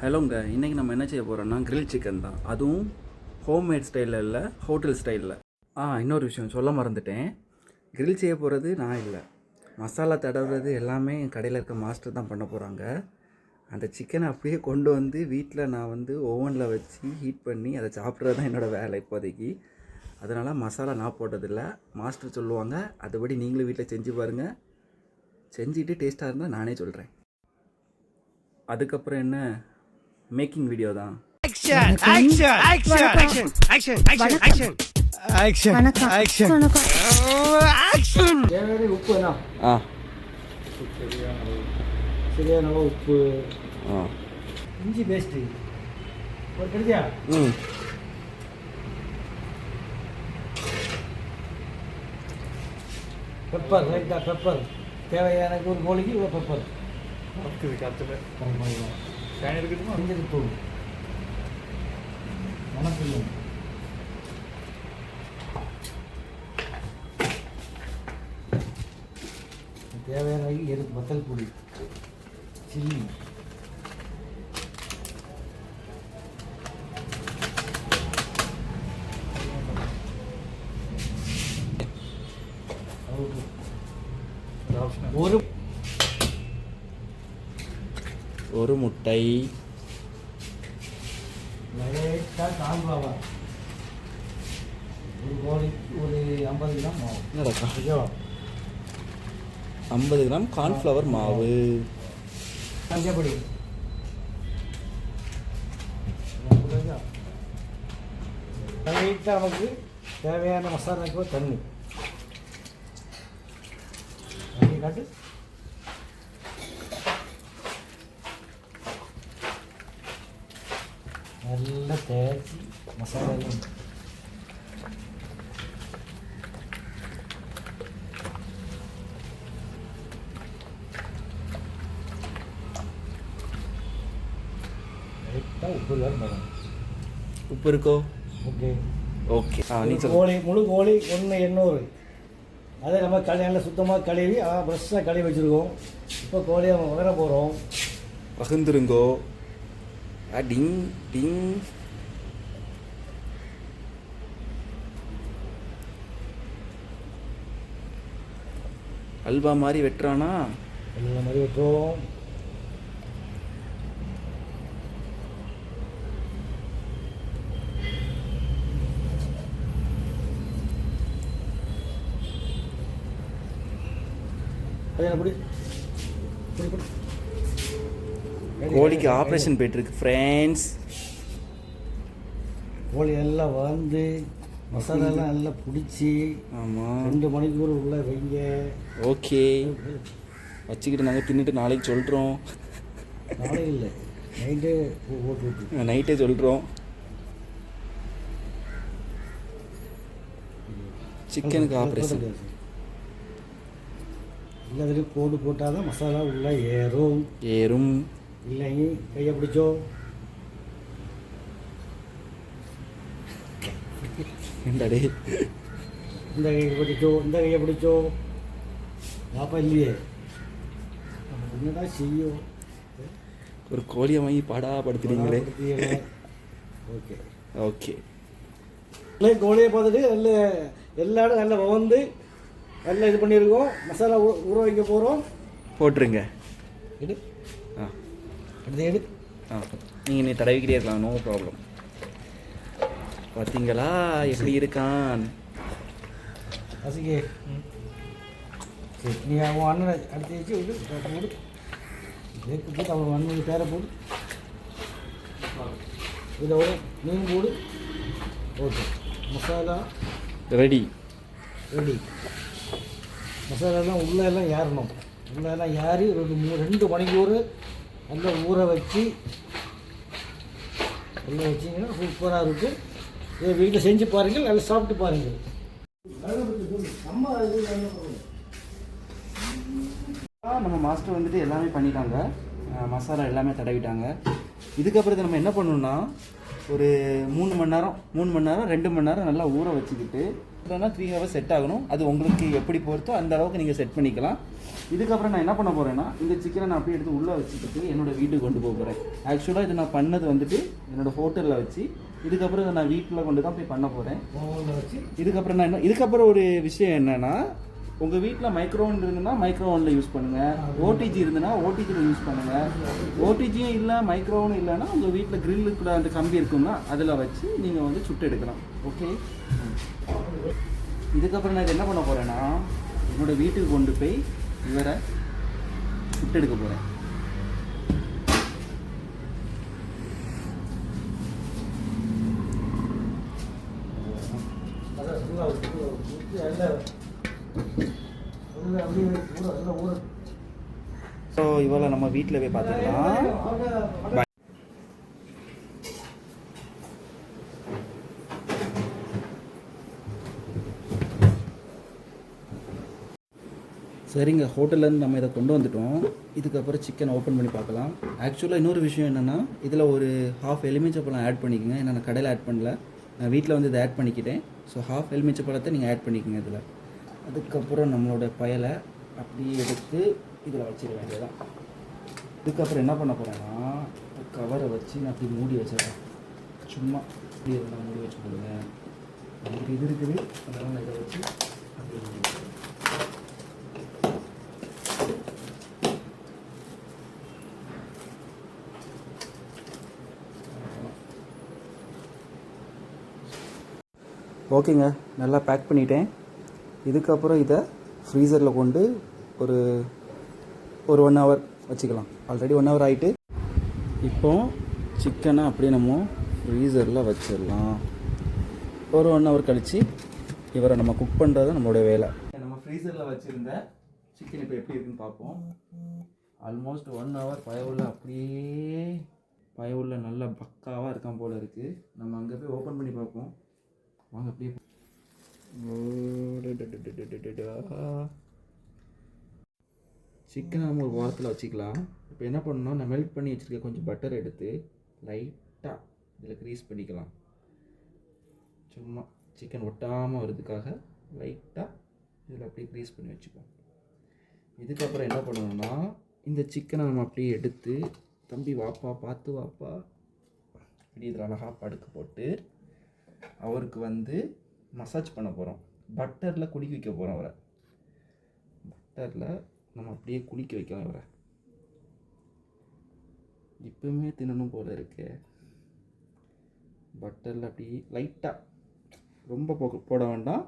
ஹலோங்க, இன்றைக்கி நம்ம என்ன செய்ய போகிறோம்னா கிரில் சிக்கன் தான். அதுவும் ஹோம்மேட் ஸ்டைலில் இல்லை, ஹோட்டல் ஸ்டைலில். இன்னொரு விஷயம் சொல்ல மறந்துட்டேன். கிரில் செய்ய போகிறது நான் இல்லை, மசாலா தடவுறது எல்லாமே என் கடையில் இருக்க மாஸ்டர் தான் பண்ண போகிறாங்க. அந்த சிக்கனை அப்படியே கொண்டு வந்து வீட்டில் நான் ஓவனில் வச்சு ஹீட் பண்ணி அதை சாப்பிட்றது தான் என்னோடய வேலை இப்போதைக்கு. அதனால் மசாலா நான் போட்டதில்லை, மாஸ்டர் சொல்லுவாங்க. அதுபடி நீங்களும் வீட்டில் செஞ்சு பாருங்கள். செஞ்சுட்டு டேஸ்ட்டாக இருந்தால் நானே சொல்கிறேன். அதுக்கப்புறம் என்ன, மேக்கிங் வீடியோ தான். உப்பு சரியான உப்பு, இஞ்சி பேஸ்ட்டு ஒரு கிடைச்சா, பெப்பர் லைட்டாக பெப்பர் தேவையான ஒரு கோழிக்கு இவ்வளோ பெப்பர் மஞ்சள் தூள் மணப்பில்லை, தேவையான வத்தல் பொடி, சில்லி, ஒரு முட்டை, லைட்டாக கான்ஃப்ளவர் ஒரு கோழிக்கு ஒரு 50 கிராம் மாவு. 50 கிராம் கார்ன்ஃப்ளவர் மாவு, மஞ்சப்பொடி, லைட்டாக நமக்கு தேவையான மசாலாக்கு தண்ணி காட்டு, நல்லா தேய்ச்சி மசாலாவும் லைட்டாக உப்பு வேணும். உப்பு இருக்கோ? Okay okay. கோழி முழு கோழி 1,800. அதை நம்ம நல்லா சுத்தமாக கழுவி ஃப்ரெஷ்ஷாக கழுவி வச்சுருக்கோம். இப்போ கோழியை வர போகிறோம். பகிர்ந்துருங்கோ. டிங் டிங். அல்வா மாதிரி வெட்டுறானா? எல்லா மாதிரி வெட்டுறோம். அப்படி கோழிக்கு ஆப்ரேஷன் போயிட்டுருக்கு ஃப்ரெண்ட்ஸ். கோழி எல்லாம் வந்து மசாலாலாம் நல்லா பிடிச்சி, ஆமாம், 2 மணிக்கூர் உள்ள வைங்க. ஓகே, வச்சுக்கிட்டு நாங்கள் தின்னுட்டு நாளைக்கு சொல்கிறோம். நாளைக்கு இல்லை, நைட்டே போட்டு நைட்டே சொல்கிறோம். சிக்கனுக்கு ஆப்ரேஷன் எல்லாத்துலேயும் கோடு போட்டால் தான் மசாலா உள்ளே ஏறும். இல்லைங்க கையை பிடிச்சோ, என்னடே இந்த கையை பிடிச்சோ பாப்பா இல்லையே, என்னடா செய்யும். ஒரு கோழியை வாங்கி படுத்துறீங்களே. Okay okay. இல்லை, கோழியை பார்த்துட்டு எல்லா இடம் நல்லா வந்து நல்லா இது பண்ணியிருக்கோம். மசாலா ஊற வைக்க போகிறோம். போட்டுருங்க. எடு. எடு. நீங்கள் நீ தடவிக்கிட்டே இருக்கலாம், நோ ப்ராப்ளம். பார்த்தீங்களா எப்படி இருக்கான் அசிகே? சரி, நீ அவன் அண்ணனை அடுத்து வச்சு விடு, போடு. இதுக்கு போட்டு அவன் அண்ணனுக்கு பேரை போடு, இதை நீயும் போடு. Okay, masala ready. மசாலாலாம் உள்ளெல்லாம் ஏறணும். உள்ளெல்லாம் ஏறி 2 மணிக்கூர் நல்லா ஊற வச்சு நல்லா வச்சிங்கன்னா சூப்பராக இருக்கும். இதை வீட்டில் செஞ்சு பாருங்கள், நல்லா சாப்பிட்டு பாருங்கள். நம்ம மாஸ்டர் எல்லாமே பண்ணிட்டாங்க, மசாலா எல்லாமே தடவிட்டாங்க. இதுக்கப்புறம் நம்ம என்ன பண்ணணும்னா ஒரு 3 மணி நேரம் 2 மணி நேரம் நல்லா ஊற வச்சுக்கிட்டு இல்லைன்னா 3 ஹவர்ஸ் செட் ஆகணும். அது உங்களுக்கு எப்படி பொறுத்தோ அந்த அளவுக்கு நீங்கள் செட் பண்ணிக்கலாம். இதுக்கப்புறம் நான் என்ன பண்ண போகிறேன்னா இந்த சிக்கனை நான் அப்படியே எடுத்து உள்ளே வச்சுக்கிட்டு என்னோடய வீட்டுக்கு கொண்டு போக போகிறேன். ஆக்சுவலாக இது நான் பண்ணது வந்துட்டு என்னோடய ஹோட்டலில் வச்சு, இதுக்கப்புறம் இதை நான் வீட்டில் கொண்டு தான் போய் பண்ண போகிறேன். வச்சு இதுக்கப்புறம் நான் இதுக்கப்புறம் ஒரு விஷயம் என்னென்னா, உங்கள் வீட்டில் மைக்ரோவன் இருந்ததுன்னா மைக்ரோவனில் யூஸ் பண்ணுங்கள், ஓடிஜி இருந்ததுன்னா ஓடிஜியில் யூஸ் பண்ணுங்கள். ஓடிஜியும் இல்லை மைக்ரோவனும் இல்லைன்னா உங்கள் வீட்டில் கிரில்லுக்குள்ள அந்த கம்பி இருக்கும்னா அதில் வச்சு நீங்கள் வந்து சுட்டு எடுக்கலாம். ஓகே, இதுக்கப்புறம் நான் இது என்ன பண்ண போகிறேன்னா என்னோடய வீட்டுக்கு கொண்டு போய் இவரை சுட்டு எடுக்க போகிறேன். ஸோ இவளை நம்ம வீட்டில் போய் பார்த்துக்கலாம். சரிங்க, ஹோட்டல்லேருந்து நம்ம இதை கொண்டு வந்துட்டோம். இதுக்கப்புறம் சிக்கன் ஓப்பன் பண்ணி பார்க்கலாம். ஆக்சுவலாக இன்னொரு விஷயம் என்னென்னா, இதில் ஒரு ஹாஃப் எலுமிச்சப்பழம் ஆட் பண்ணிக்கோங்க. ஏன்னா நான் கடையில் ஆட் பண்ணல, நான் வீட்டில் வந்து இதை ஆட் பண்ணிக்கிட்டேன். ஸோ ஹாஃப் எலுமிச்சப்பழத்தை நீங்கள் ஆட் பண்ணிக்கோங்க இதில். அதுக்கப்புறம் நம்மளோட பயலை அப்படியே எடுத்து இதில் வச்சிட வேண்டியதான். இதுக்கப்புறம் என்ன பண்ண போகிறேன்னா, கவரை வச்சு நான் அப்படி மூடி வச்சிடறேன். சும்மா இப்படி நான் மூடி வச்சு போடுங்க. நமக்கு இது இருக்குது, அதனால் நான் இதை வச்சு அப்படி மூடி வச்சுருவேன். ஓகேங்க, நல்லா பேக் பண்ணிட்டேன். இதுக்கப்புறம் இதை ஃப்ரீசரில் கொண்டு ஒரு 1 ஹவர் வச்சுக்கலாம். ஆல்ரெடி 1 ஹவர் ஆகிட்டு. இப்போ சிக்கனை அப்படியே நம்ம ஃப்ரீசரில் வச்சிடலாம். ஒரு 1 ஹவர் கழித்து இவரை நம்ம குக் பண்ணுறது நம்மளோட வேலை. நம்ம ஃப்ரீசரில் வச்சுருந்த சிக்கன் இப்போ எப்படி இருக்குன்னு பார்ப்போம். ஆல்மோஸ்ட் 1 ஹவர் பயவுள்ள நல்லா பக்காவாக இருக்கான் போல் இருக்குது. நம்ம அங்கே போய் ஓப்பன் பண்ணி பார்ப்போம். வாங்க அப்படியே. சிக்கனை நம்ம ஒரு வாரத்தில் வச்சுக்கலாம். இப்போ என்ன பண்ணணும், நான் மெல்ட் பண்ணி வச்சுருக்க கொஞ்சம் பட்டர் எடுத்து லைட்டாக இதில் க்ரீஸ் பண்ணிக்கலாம். சும்மா சிக்கன் ஒட்டாமல் வரதுக்காக லைட்டாக இதில் அப்படியே க்ரீஸ் பண்ணி வச்சுப்போம். இதுக்கப்புறம் என்ன பண்ணணும்னா, இந்த சிக்கனை நம்ம அப்படியே எடுத்து, தம்பி வாப்பா பார்த்து வாப்பா, இப்படி இதில் அழகாக படுக்க போட்டு அவருக்கு வந்து மசாஜ் பண்ண போகிறோம். பட்டரில் குளிக்க வைக்க போகிறோம் அவரை. பட்டரில் நம்ம அப்படியே குளிக்க வைக்கலாம் அவரை. இப்போவுமே தின்னணும் போல் இருக்கு. பட்டரில் அப்படியே லைட்டாக, ரொம்ப போட வேண்டாம்,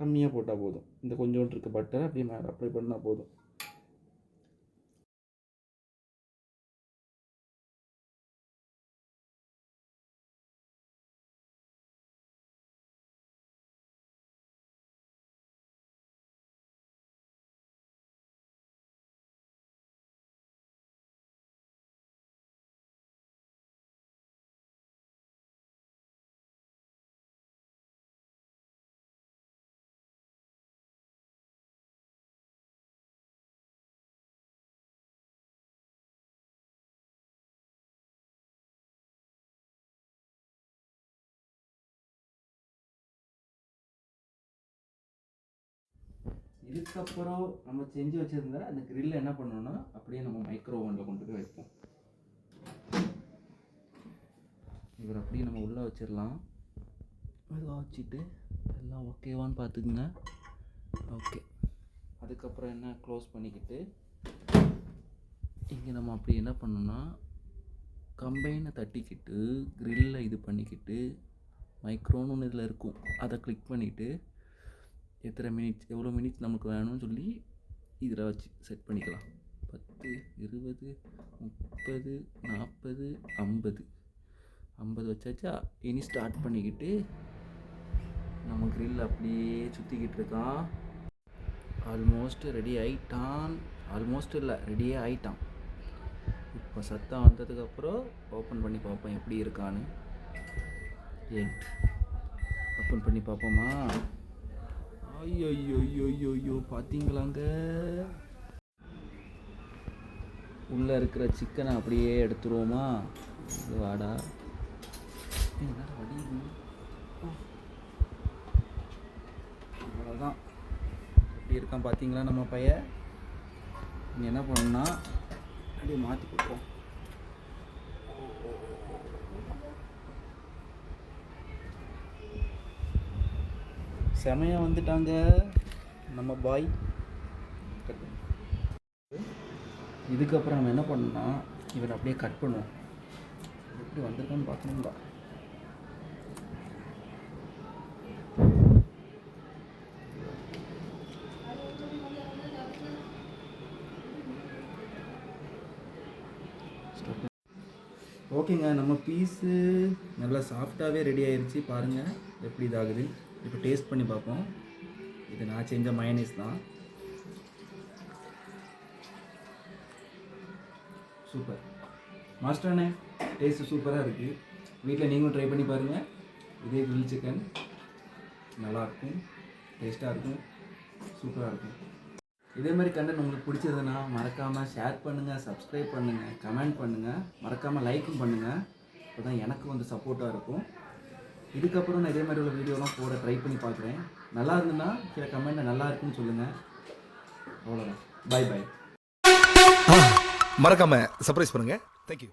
கம்மியாக போட்டால் போதும். இந்த கொஞ்சோண்டு இருக்க பட்டரை அப்படியே மேலே அப்ளை பண்ணால் போதும். இதுக்கப்புறம் நம்ம செஞ்சு வச்சுருந்தா அந்த கிரில்ல என்ன பண்ணணும்னா, அப்படியே நம்ம மைக்ரோ ஓவனில் கொண்டு போய் வைப்போம். இவர் அப்படியே நம்ம உள்ளே வச்சிடலாம். அதுவாக வச்சுட்டு எல்லாம் ஓகேவான்னு பார்த்துக்குங்க. ஓகே, அதுக்கப்புறம் என்ன, க்ளோஸ் பண்ணிக்கிட்டு இங்கே நம்ம அப்படி என்ன பண்ணணும்னா, கம்பைனை தட்டிக்கிட்டு கிரில்லை இது பண்ணிக்கிட்டு மைக்ரோன்னு ஒன்று இதில் இருக்கும், அதை கிளிக் பண்ணிவிட்டு எத்தனை மினிட்ஸ், எவ்வளோ மினிட்ஸ் நமக்கு வேணும்னு சொல்லி இதில் வச்சு செட் பண்ணிக்கலாம். 10, 20, 30, 40, 50 வச்சாச்சா. இனி ஸ்டார்ட் பண்ணிக்கிட்டு நம்ம கிரில் அப்படியே சுற்றிக்கிட்டு இருக்கான். ஆல்மோஸ்ட் ரெடி ஆகிட்டான். ஆல்மோஸ்ட் இல்லை, ரெடியே ஆகிட்டான். இப்போ சத்தம் வந்ததுக்கப்புறம் ஓப்பன் பண்ணி பார்ப்போம் எப்படி இருக்கான்னு. ஓப்பன் பண்ணி பார்ப்போமா? ஐயோ பார்த்தீங்களாங்க, உள்ளே இருக்கிற சிக்கனை அப்படியே எடுத்துருவோமா? இது வாடா, அவ்வளோதான். எப்படி இருக்கான் பார்த்தீங்களா நம்ம பையன்? நீ என்ன பண்ணா அப்படியே மாற்றி கொடுப்போம். செமையாக வந்துட்டாங்க நம்ம பாய். இதுக்கப்புறம் நம்ம என்ன பண்ணோம்னா இவரை அப்படியே கட் பண்ணுவோம். எப்படி வந்திருக்கான்னு பார்க்கணும்டா. ஓகேங்க, நம்ம பீஸு நல்லா சாஃப்டாகவே ரெடி ஆயிடுச்சு. பாருங்கள் எப்படி இதாகுது. இப்போ டேஸ்ட் பண்ணி பார்ப்போம். இது நான் செஞ்ச மயனீஸ் தான். சூப்பர் மாஸ்டர்ண்ணே, டேஸ்ட்டு சூப்பராக இருக்குது. வீட்டில் நீங்களும் ட்ரை பண்ணி பாருங்கள். இதே கிரில் சிக்கன் நல்லாயிருக்கும், டேஸ்ட்டாக இருக்கும், சூப்பராக இருக்கும். இதே மாதிரி கண்டென்ட் உங்களுக்கு பிடிச்சதுன்னா மறக்காமல் ஷேர் பண்ணுங்கள், சப்ஸ்கிரைப் பண்ணுங்கள், கமெண்ட் பண்ணுங்கள், மறக்காமல் லைக்கும் பண்ணுங்கள். அப்போ தான் எனக்கு வந்து சப்போர்ட்டாக இருக்கும். இதுக்கப்புறம் நான் இதே மாதிரி உள்ள வீடியோலாம் போட ட்ரை பண்ணி பார்க்குறேன். நல்லா இருந்துன்னா கீழே கமெண்ட்டில் நல்லா இருக்குன்னு சொல்லுங்கள். அவ்வளோதான். Bye bye. மறக்காம சர்ப்ரைஸ் பண்ணுங்க. தேங்க்யூ.